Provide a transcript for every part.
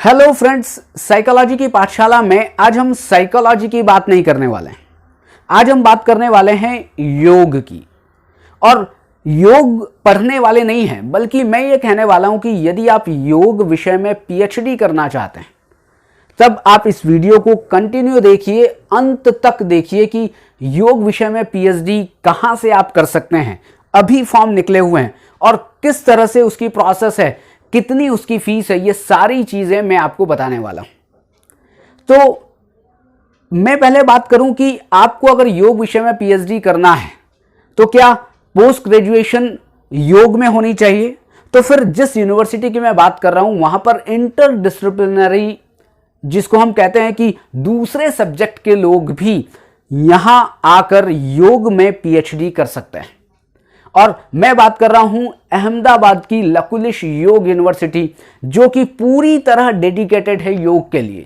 Hello friends, psychology की पाठशाला में आज हम साइकोलॉजी की बात नहीं करने वाले हैं। आज हम बात करने वाले हैं योग की। और योग पढ़ने वाले नहीं हैं, बल्कि मैं ये कहने वाला हूं कि यदि आप योग विषय में पीएचडी करना चाहते हैं तब आप इस वीडियो को कंटिन्यू देखिए, अंत तक देखिए कि योग विषय में पीएचडी कहां से आप कर सकते हैं। अभी फॉर्म निकले हुए हैं और किस तरह से उसकी प्रोसेस है, कितनी उसकी फीस है, ये सारी चीजें मैं आपको बताने वाला हूं। तो मैं पहले बात करूं कि आपको अगर योग विषय में पीएचडी करना है तो क्या पोस्ट ग्रेजुएशन योग में होनी चाहिए? तो फिर जिस यूनिवर्सिटी की मैं बात कर रहा हूं वहां पर इंटरडिसिप्लिनरी, जिसको हम कहते हैं कि दूसरे सब्जेक्ट के लोग भी यहां आकर योग में पीएचडी कर सकते हैं। और मैं बात कर रहा हूं अहमदाबाद की लकुलिश योग यूनिवर्सिटी, जो कि पूरी तरह डेडिकेटेड है योग के लिए।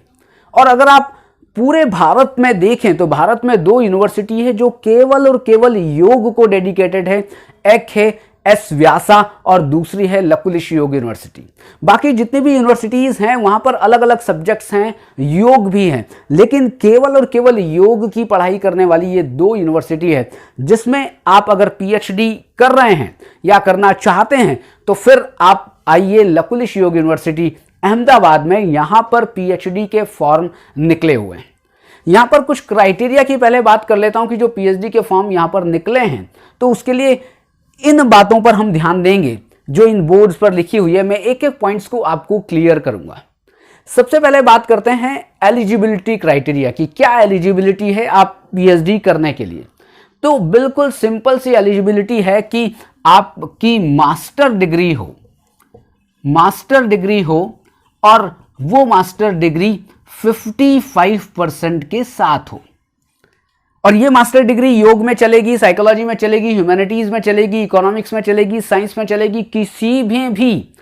और अगर आप पूरे भारत में देखें तो भारत में दो यूनिवर्सिटी है जो केवल और केवल योग को डेडिकेटेड है। एक है एस व्यासा और दूसरी है लकुलिश योग यूनिवर्सिटी। बाकी जितनी भी यूनिवर्सिटीज हैं वहां पर अलग अलग सब्जेक्ट्स हैं, योग भी हैं, लेकिन केवल और केवल योग की पढ़ाई करने वाली ये दो यूनिवर्सिटी है जिसमें आप अगर पीएचडी कर रहे हैं या करना चाहते हैं तो फिर आप आइए लकुलिश योग यूनिवर्सिटी अहमदाबाद में। यहां पर पीएचडी के फॉर्म निकले हुए हैं। यहां पर कुछ क्राइटेरिया की पहले बात कर लेता हूं कि जो पीएचडी के फॉर्म यहां पर निकले हैं तो उसके लिए इन बातों पर हम ध्यान देंगे जो इन बोर्ड्स पर लिखी हुई है। मैं एक एक पॉइंट्स को आपको क्लियर करूंगा। सबसे पहले बात करते हैं एलिजिबिलिटी क्राइटेरिया की। क्या एलिजिबिलिटी है आप पीएचडी करने के लिए? तो बिल्कुल सिंपल सी एलिजिबिलिटी है कि आपकी मास्टर डिग्री हो और वो मास्टर डिग्री 55% के साथ हो। और ये मास्टर डिग्री योग में चलेगी, साइकोलॉजी में चलेगी, ह्यूमैनिटीज में चलेगी, इकोनॉमिक्स में चलेगी, साइंस में चलेगी, किसी में भी।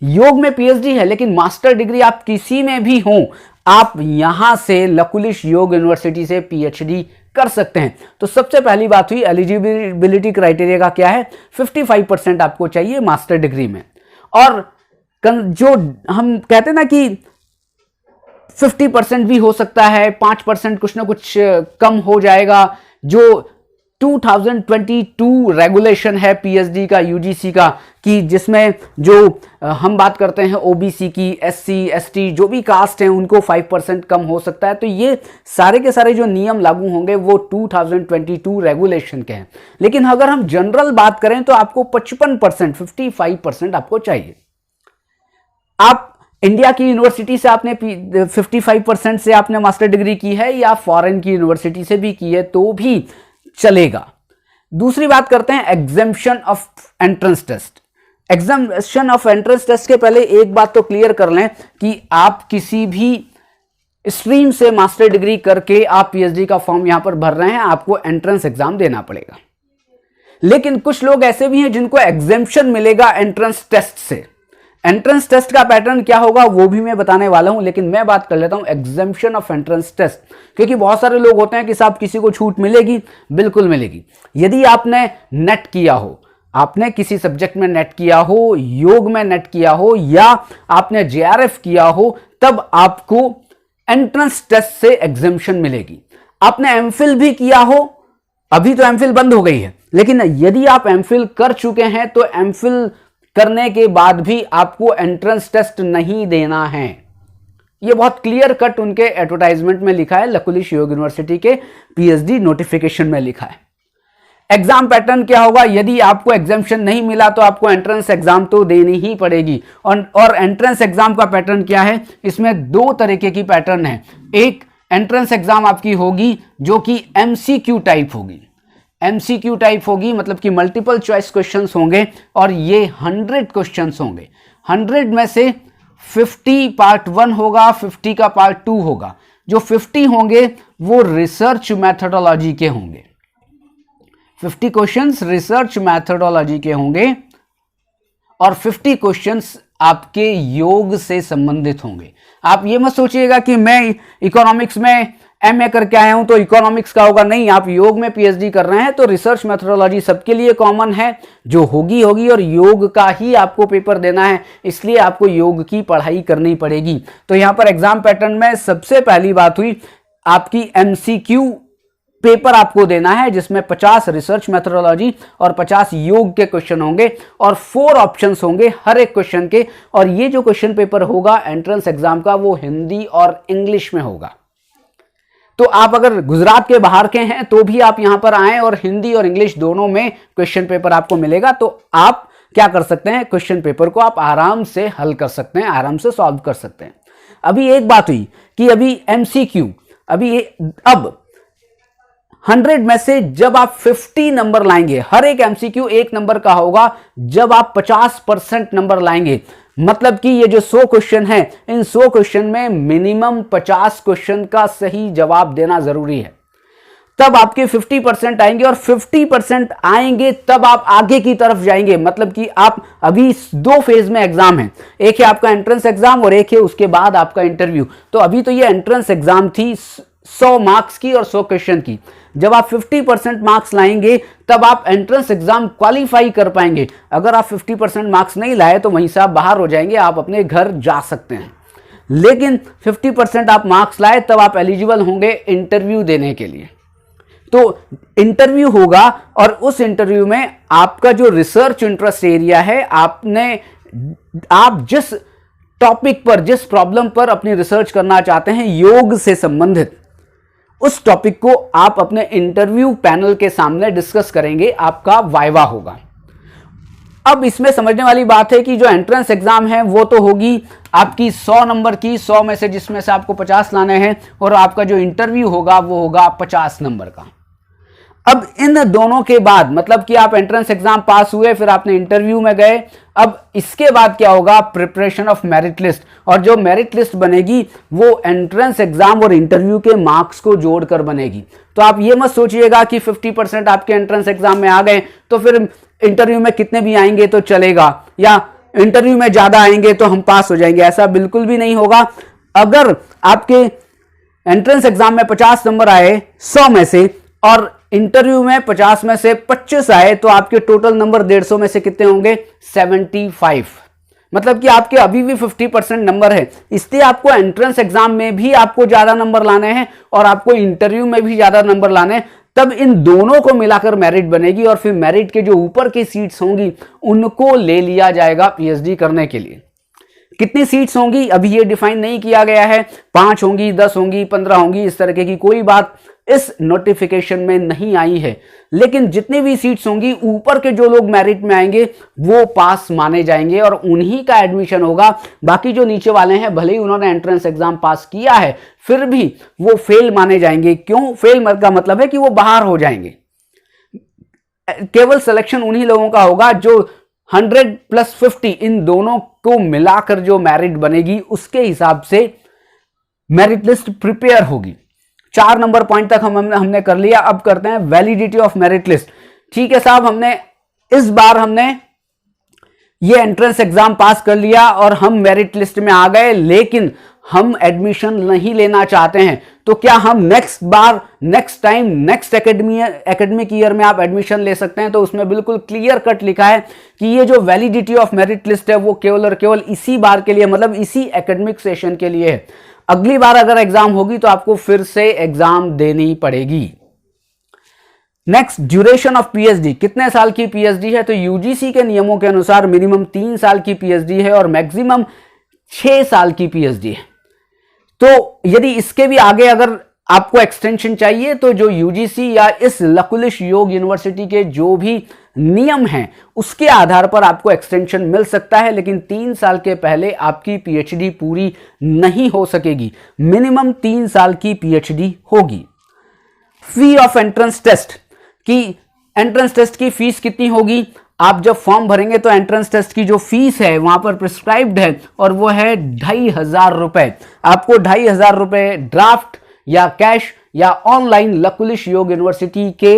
योग में पीएचडी है लेकिन मास्टर डिग्री आप किसी में भी हो, आप यहां से लकुलिश योग यूनिवर्सिटी से पीएचडी कर सकते हैं। तो सबसे पहली बात हुई एलिजिबिलिटी क्राइटेरिया का क्या है, 55% आपको चाहिए मास्टर डिग्री में। और जो हम कहते हैं ना कि 50% भी हो सकता है, 5% कुछ ना कुछ कम हो जाएगा। जो 2022 रेगुलेशन है पीएचडी का यूजीसी का, कि जिसमें जो हम बात करते हैं ओबीसी की, एससी एसटी जो भी कास्ट हैं उनको 5% कम हो सकता है। तो ये सारे के सारे जो नियम लागू होंगे वो 2022 रेगुलेशन के हैं। लेकिन अगर हम जनरल बात करें तो आपको 55% आपको चाहिए। आप इंडिया की यूनिवर्सिटी से आपने 55% से आपने मास्टर डिग्री की है या फॉरेन की यूनिवर्सिटी से भी की है तो भी चलेगा। दूसरी बात करते हैं exemption of entrance test. Exemption of entrance test के पहले एक बात तो क्लियर कर लें कि आप किसी भी स्ट्रीम से मास्टर डिग्री करके आप पीएचडी का फॉर्म यहां पर भर रहे हैं, आपको एंट्रेंस एग्जाम देना पड़ेगा। लेकिन कुछ लोग ऐसे भी हैं जिनको एग्जेम्पशन मिलेगा एंट्रेंस टेस्ट से। एंट्रेंस टेस्ट का पैटर्न क्या होगा वो भी मैं बताने वाला हूं, लेकिन मैं बात कर लेता हूं एग्जेम्पशन ऑफ एंट्रेंस टेस्ट। क्योंकि बहुत सारे लोग होते हैं कि साहब किसी को छूट मिलेगी, बिल्कुल मिलेगी। यदि आपने नेट किया हो, आपने किसी सब्जेक्ट में नेट किया हो, योग में नेट किया हो या आपने जेआरएफ किया हो, तब आपको एंट्रेंस टेस्ट से एग्जेम्पशन मिलेगी। आपने एमफिल भी किया हो, अभी तो एमफिल बंद हो गई है, लेकिन यदि आप एमफिल कर चुके हैं तो एमफिल करने के बाद भी आपको एंट्रेंस टेस्ट नहीं देना है। यह बहुत क्लियर कट उनके एडवर्टाइजमेंट में लिखा है, लकुलिश योग यूनिवर्सिटी के पीएचडी नोटिफिकेशन में लिखा है। एग्जाम पैटर्न क्या होगा? यदि आपको एग्जाम्पशन नहीं मिला तो आपको एंट्रेंस एग्जाम तो देनी ही पड़ेगी। और एंट्रेंस एग्जाम का पैटर्न क्या है? इसमें दो तरीके की पैटर्न है। एक एंट्रेंस एग्जाम आपकी होगी जो कि एमसीक्यू टाइप होगी। एमसीक्यू टाइप होगी मतलब कि मल्टीपल चॉइस क्वेश्चंस होंगे और ये 100 क्वेश्चंस होंगे। 100 में से 50 पार्ट 1 होगा, 50 का पार्ट 2 होगा। जो 50 होंगे वो रिसर्च मैथडोलॉजी के होंगे। 50 क्वेश्चंस रिसर्च मैथडोलॉजी के होंगे और 50 क्वेश्चंस आपके योग से संबंधित होंगे। आप ये मत सोचिएगा कि मैं इकोनॉमिक्स में एमए करके आया हूं तो इकोनॉमिक्स का होगा, नहीं, आप योग में पीएचडी कर रहे हैं तो रिसर्च मेथोडोलॉजी सबके लिए कॉमन है, जो होगी होगी, और योग का ही आपको पेपर देना है, इसलिए आपको योग की पढ़ाई करनी पड़ेगी। तो यहां पर एग्जाम पैटर्न में सबसे पहली बात हुई आपकी एमसीक्यू पेपर आपको देना है, जिसमें 50 रिसर्च मेथोडोलॉजी और 50 योग के क्वेश्चन होंगे और 4 ऑप्शंस होंगे हर एक क्वेश्चन के। और ये जो क्वेश्चन पेपर होगा एंट्रेंस एग्जाम का, वो हिंदी और इंग्लिश में होगा। तो आप अगर गुजरात के बाहर के हैं तो भी आप यहां पर आएं और हिंदी और इंग्लिश दोनों में क्वेश्चन पेपर आपको मिलेगा। तो आप क्या कर सकते हैं, क्वेश्चन पेपर को आप आराम से हल कर सकते हैं, आराम से सॉल्व कर सकते हैं। अभी एक बात हुई कि अभी एमसीक्यू, अब 100 में से जब आप 50 नंबर लाएंगे, हर एक एमसीक्यू 1 नंबर का होगा, जब आप 50% नंबर लाएंगे, मतलब कि ये जो 100 क्वेश्चन है, इन 100 क्वेश्चन में मिनिमम 50 क्वेश्चन का सही जवाब देना जरूरी है, तब आपके 50% आएंगे। और 50% आएंगे तब आप आगे की तरफ जाएंगे। मतलब कि आप अभी 2 फेज में एग्जाम है, एक है आपका एंट्रेंस एग्जाम और एक है उसके बाद आपका इंटरव्यू। तो अभी तो ये एंट्रेंस एग्जाम थी 100 मार्क्स की और 100 क्वेश्चन की। जब आप 50% मार्क्स लाएंगे तब आप एंट्रेंस एग्जाम क्वालिफाई कर पाएंगे। अगर आप 50% मार्क्स नहीं लाए तो वहीं से आप बाहर हो जाएंगे, आप अपने घर जा सकते हैं। लेकिन 50% आप मार्क्स लाए तब आप एलिजिबल होंगे इंटरव्यू देने के लिए। तो इंटरव्यू होगा और उस इंटरव्यू में आपका जो रिसर्च इंटरेस्ट एरिया है, आप जिस टॉपिक पर, जिस प्रॉब्लम पर अपनी रिसर्च करना चाहते हैं योग से संबंधित, उस टॉपिक को आप अपने इंटरव्यू पैनल के सामने डिस्कस करेंगे, आपका वाइवा होगा। अब इसमें समझने वाली बात है कि जो एंट्रेंस एग्जाम है वो तो होगी आपकी 100 नंबर की, 100 में से जिसमें से आपको 50 लाने हैं, और आपका जो इंटरव्यू होगा वो होगा 50 नंबर का। अब इन दोनों के बाद, मतलब कि आप एंट्रेंस एग्जाम पास हुए, फिर आपने इंटरव्यू में गए, अब इसके बाद क्या होगा, प्रिपरेशन ऑफ मेरिट लिस्ट। और जो मेरिट लिस्ट बनेगी वो एंट्रेंस एग्जाम और इंटरव्यू के मार्क्स को जोड़कर बनेगी। तो आप ये मत सोचिएगा कि 50% आपके एंट्रेंस एग्जाम में आ गए तो फिर इंटरव्यू में कितने भी आएंगे तो चलेगा, या इंटरव्यू में ज्यादा आएंगे तो हम पास हो जाएंगे। ऐसा बिल्कुल भी नहीं होगा। अगर आपके एंट्रेंस एग्जाम में 50 नंबर आए 100 में से और इंटरव्यू में 50 में से 25 आए, तो आपके टोटल नंबर 150 में से कितने होंगे, 75। मतलब कि आपके अभी भी 50% नंबर है। इसलिए आपको एंट्रेंस एग्जाम में भी आपको ज्यादा नंबर लाने हैं और आपको इंटरव्यू में भी ज्यादा नंबर लाने हैं, तब इन दोनों को मिलाकर मेरिट बनेगी और फिर मेरिट के जो ऊपर की सीट्स होंगी उनको ले लिया जाएगा पीएचडी करने के लिए। कितनी सीट्स होंगी अभी ये डिफाइन नहीं किया गया है, 5 होंगी, 10 होंगी, 15 होंगी, इस तरह की कोई बात इस नोटिफिकेशन में नहीं आई है। लेकिन जितनी भी सीट्स होंगी, ऊपर के जो लोग मेरिट में आएंगे वो पास माने जाएंगे और उन्हीं का एडमिशन होगा। बाकी जो नीचे वाले हैं, भले ही उन्होंने एंट्रेंस एग्जाम पास किया है, फिर भी वो फेल माने जाएंगे। क्यों फेल का मतलब है कि वो बाहर हो जाएंगे। केवल सिलेक्शन उन्हीं लोगों का होगा जो 100 + 50 इन दोनों को मिलाकर जो मेरिट बनेगी उसके हिसाब से मेरिट लिस्ट प्रिपेयर होगी। 4 नंबर पॉइंट तक हमने कर लिया। अब करते हैं वैलिडिटी ऑफ मेरिट लिस्ट। ठीक है साहब, इस बार हमने ये एंट्रेंस एग्जाम पास कर लिया और हम मेरिट लिस्ट में आ गए, लेकिन हम एडमिशन नहीं लेना चाहते हैं, तो क्या हम नेक्स्ट एकेडमिक ईयर में आप एडमिशन ले सकते हैं? तो उसमें बिल्कुल क्लियर कट लिखा है कि ये जो वैलिडिटी ऑफ मेरिट लिस्ट है वो केवल और केवल इसी बार के लिए, मतलब इसी एकेडमिक सेशन के लिए है। अगली बार अगर एग्जाम होगी तो आपको फिर से एग्जाम देनी पड़ेगी। Next, duration of PhD. कितने साल की पीएचडी है? तो यूजीसी के नियमों के अनुसार मिनिमम 3 साल की पीएचडी है और मैक्सिमम 6 साल की पीएचडी है। तो यदि इसके भी आगे अगर आपको एक्सटेंशन चाहिए तो जो यूजीसी या इस लकुलिश योग यूनिवर्सिटी के जो भी नियम हैं उसके आधार पर आपको एक्सटेंशन मिल सकता है, लेकिन 3 साल के पहले आपकी पीएचडी पूरी नहीं हो सकेगी। मिनिमम 3 साल की पीएचडी होगी। फी ऑफ एंट्रेंस टेस्ट की, एंट्रेंस टेस्ट की फीस कितनी होगी? आप जब फॉर्म भरेंगे तो एंट्रेंस टेस्ट की जो फीस है वहां पर प्रिस्क्राइब्ड है और वो है 2500 रुपए। आपको 2500 रुपए ड्राफ्ट या कैश या ऑनलाइन लकुलिश योग यूनिवर्सिटी के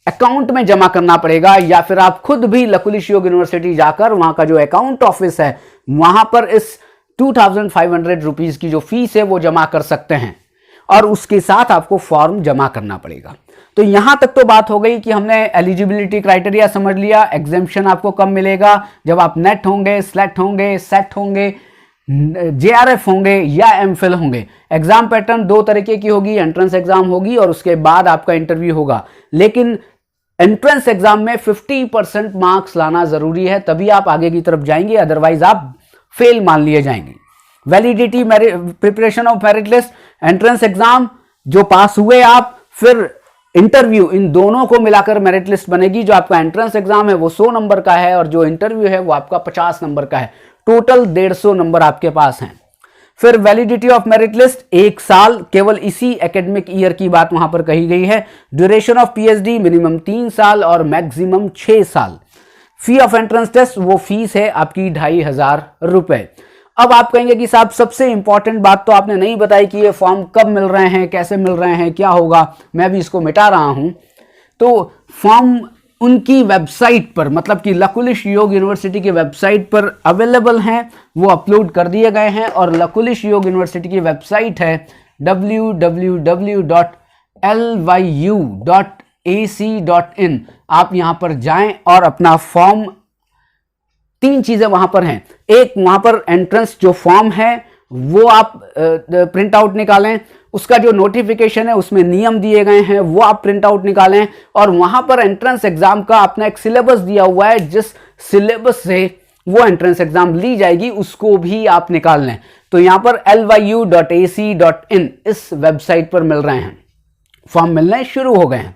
अकाउंट में जमा करना पड़ेगा, या फिर आप खुद भी लकुलिश योग यूनिवर्सिटी जाकर वहां का जो अकाउंट ऑफिस है वहां पर इस 2500 रुपीज की जो फीस है वो जमा कर सकते हैं। और उसके साथ आपको फॉर्म जमा करना पड़ेगा। तो यहां तक तो बात हो गई कि हमने एलिजिबिलिटी क्राइटेरिया समझ लिया, एग्जेम्पशन आपको कब मिलेगा, जब आप नेट होंगे, स्लेट होंगे, सेट होंगे, जेआरएफ होंगे या एमफिल होंगे। एग्जाम पैटर्न दो तरीके की होगी, एंट्रेंस एग्जाम होगी और उसके बाद आपका इंटरव्यू होगा। लेकिन एंट्रेंस एग्जाम में 50% मार्क्स लाना जरूरी है, तभी आप आगे की तरफ जाएंगे, अदरवाइज आप फेल मान लिए जाएंगे। Validity, preparation of merit list, entrance exam जो पास हुए आप, फिर इंटरव्यू, इन दोनों को मिलाकर मेरिट लिस्ट बनेगी। जो आपका एंट्रेंस एग्जाम है वो 100 नंबर का है और जो इंटरव्यू है वो आपका 50 नंबर का है। टोटल 150 नंबर आपके पास हैं। फिर वैलिडिटी ऑफ मेरिट लिस्ट 1 साल, केवल इसी एकेडमिक ईयर की बात वहां पर कही गई है। ड्यूरेशन ऑफ पीएचडी मिनिमम 3 साल और मैक्सिमम 6 साल। फी ऑफ एंट्रेंस टेस्ट, वो फीस है आपकी 2500 रुपए। अब आप कहेंगे कि साहब सबसे इंपॉर्टेंट बात तो आपने नहीं बताई कि ये फॉर्म कब मिल रहे हैं, कैसे मिल रहे हैं, क्या होगा। मैं भी इसको मिटा रहा हूं। तो फॉर्म उनकी वेबसाइट पर, मतलब कि लकुलिश योग यूनिवर्सिटी की वेबसाइट पर अवेलेबल हैं, वो अपलोड कर दिए गए हैं। और लकुलिश योग यूनिवर्सिटी की वेबसाइट है www.lyu.ac.in। आप यहां पर जाएं और अपना फॉर्म, 3 चीजें वहां पर हैं। एक, वहां पर एंट्रेंस जो फॉर्म है वो आप प्रिंट आउट निकालें, उसका जो नोटिफिकेशन है उसमें नियम दिए गए हैं वो आप प्रिंट आउट निकालें, और वहां पर एंट्रेंस एग्जाम का अपना एक सिलेबस दिया हुआ है, जिस सिलेबस से वो एंट्रेंस एग्जाम ली जाएगी उसको भी आप निकाल लें। तो यहां पर lyu.ac.in इस वेबसाइट पर मिल रहे हैं, फॉर्म मिलने शुरू हो गए हैं।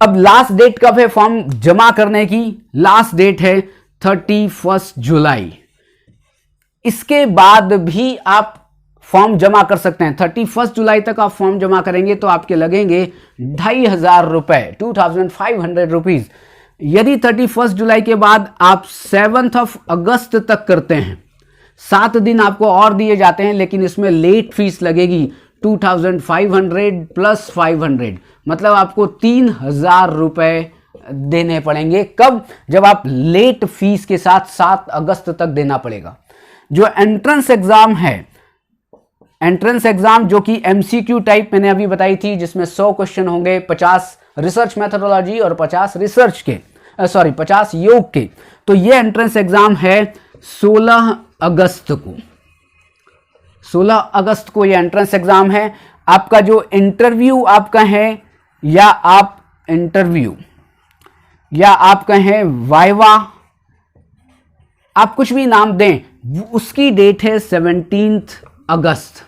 अब लास्ट डेट कब है फॉर्म जमा करने की? लास्ट डेट है 31 जुलाई। इसके बाद भी आप फॉर्म जमा कर सकते हैं। 31 जुलाई तक आप फॉर्म जमा करेंगे तो आपके लगेंगे 2500 रुपए, 2500 रुपीज। यदि 31 जुलाई के बाद आप 7 अगस्त तक करते हैं, 7 दिन आपको और दिए जाते हैं, लेकिन इसमें लेट फीस लगेगी 2500 प्लस 500, मतलब आपको 3000 रुपए देने पड़ेंगे। कब? जब आप लेट फीस के साथ 7 अगस्त तक देना पड़ेगा। जो एंट्रेंस एग्जाम है, एंट्रेंस एग्जाम जो कि एमसीक्यू टाइप मैंने अभी बताई थी, जिसमें 100 क्वेश्चन होंगे, 50 रिसर्च मेथोडोलॉजी और 50 रिसर्च के, 50 योग के। तो ये एंट्रेंस एग्जाम है 16 अगस्त को। 16 अगस्त को ये एंट्रेंस एग्जाम है। आपका जो इंटरव्यू आपका है, या आप इंटरव्यू या आप कहें वाइवा, आप कुछ भी नाम दें, उसकी डेट है 17 अगस्त,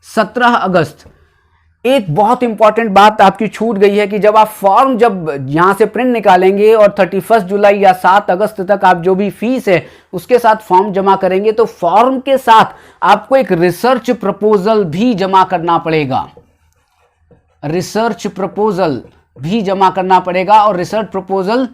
17 अगस्त। एक बहुत इंपॉर्टेंट बात आपकी छूट गई है कि जब आप फॉर्म जब यहां से प्रिंट निकालेंगे और 31 जुलाई या 7 अगस्त तक आप जो भी फीस है उसके साथ फॉर्म जमा करेंगे, तो फॉर्म के साथ आपको एक रिसर्च प्रपोजल भी जमा करना पड़ेगा। रिसर्च प्रपोजल भी जमा करना पड़ेगा, और रिसर्च प्रपोजल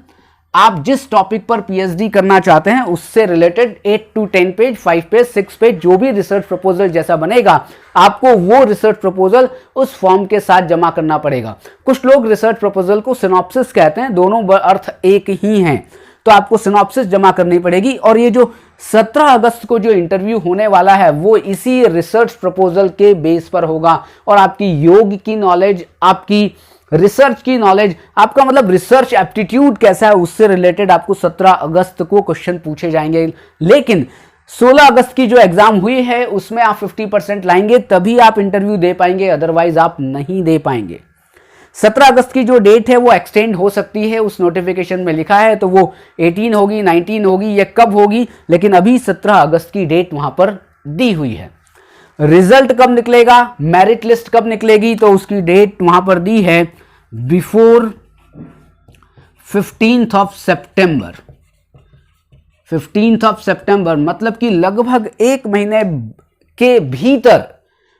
आप जिस टॉपिक पर पीएचडी करना चाहते हैं उससे related 8 to 10 page, 5 page, 6 page, जो भी रिसर्च प्रपोजल जैसा बनेगा, आपको वो रिसर्च प्रपोजल उस फॉर्म के साथ जमा करना पड़ेगा। कुछ लोग रिसर्च प्रपोजल को सिनॉप्सिस कहते हैं, दोनों अर्थ एक ही हैं। तो आपको सिनॉप्सिस जमा करनी पड़ेगी। और ये जो 17 अगस्त को जो इंटरव्यू होने वाला है वो इसी रिसर्च प्रपोजल के बेस पर होगा, और आपकी योग की नॉलेज, आपकी रिसर्च की नॉलेज, आपका मतलब रिसर्च एप्टीट्यूड कैसा है, उससे रिलेटेड आपको 17 अगस्त को क्वेश्चन पूछे जाएंगे। लेकिन 16 अगस्त की जो एग्जाम हुई है उसमें आप 50% लाएंगे तभी आप इंटरव्यू दे पाएंगे, अदरवाइज आप नहीं दे पाएंगे। 17 अगस्त की जो डेट है वो एक्सटेंड हो सकती है, उस नोटिफिकेशन में लिखा है, तो वो 18 होगी, 19 होगी, ये कब होगी, लेकिन अभी 17 अगस्त की डेट वहां पर दी हुई है। रिजल्ट कब निकलेगा, मेरिट लिस्ट कब निकलेगी, तो उसकी डेट वहां पर दी है बिफोर 15 सितंबर। 15 सितंबर मतलब कि लगभग 1 महीने के भीतर,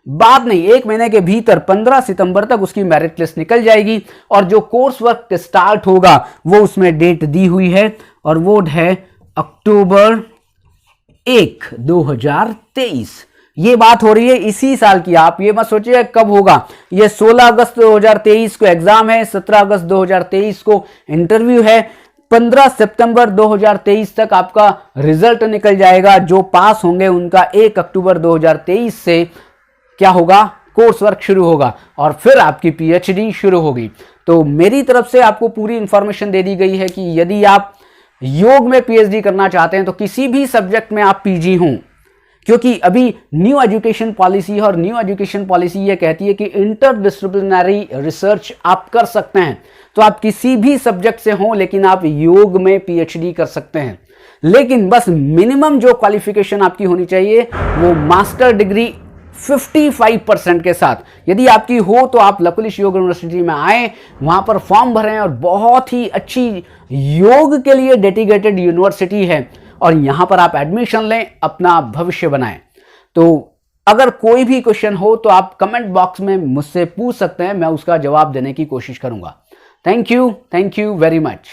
बाद नहीं, 1 महीने के भीतर 15 सितंबर तक उसकी मेरिट लिस्ट निकल जाएगी। और जो कोर्स वर्क स्टार्ट होगा वो उसमें डेट दी हुई है, और वो है अक्टूबर 1, 2023। ये बात हो रही है इसी साल की, आप ये मत सोचिए कब होगा। ये 16 अगस्त 2023 को एग्जाम है, 17 अगस्त 2023 को इंटरव्यू है, 15 सितंबर 2023 तक आपका रिजल्ट निकल जाएगा। जो पास होंगे उनका 1 अक्टूबर 2023 से क्या होगा, कोर्स वर्क शुरू होगा और फिर आपकी पीएचडी शुरू होगी। तो मेरी तरफ से आपको पूरी इंफॉर्मेशन दे दी गई है कि यदि आप योग में पीएचडी करना चाहते हैं तो किसी भी सब्जेक्ट में आप पीजी हों, क्योंकि अभी न्यू एजुकेशन पॉलिसी और न्यू एजुकेशन पॉलिसी ये कहती है कि इंटरडिसिप्लिनरी रिसर्च आप कर सकते हैं। तो आप किसी भी सब्जेक्ट से हों लेकिन आप योग में पीएचडी कर सकते हैं, लेकिन बस मिनिमम जो क्वालिफिकेशन आपकी होनी चाहिए वो मास्टर डिग्री 55% के साथ यदि आपकी हो तो आप लकुलिश योग यूनिवर्सिटी में आए, वहां पर फॉर्म भरें और बहुत ही अच्छी योग के लिए डेडिकेटेड यूनिवर्सिटी है और यहां पर आप एडमिशन लें, अपना भविष्य बनाएं। तो अगर कोई भी क्वेश्चन हो तो आप कमेंट बॉक्स में मुझसे पूछ सकते हैं, मैं उसका जवाब देने की कोशिश करूंगा। Thank you very much.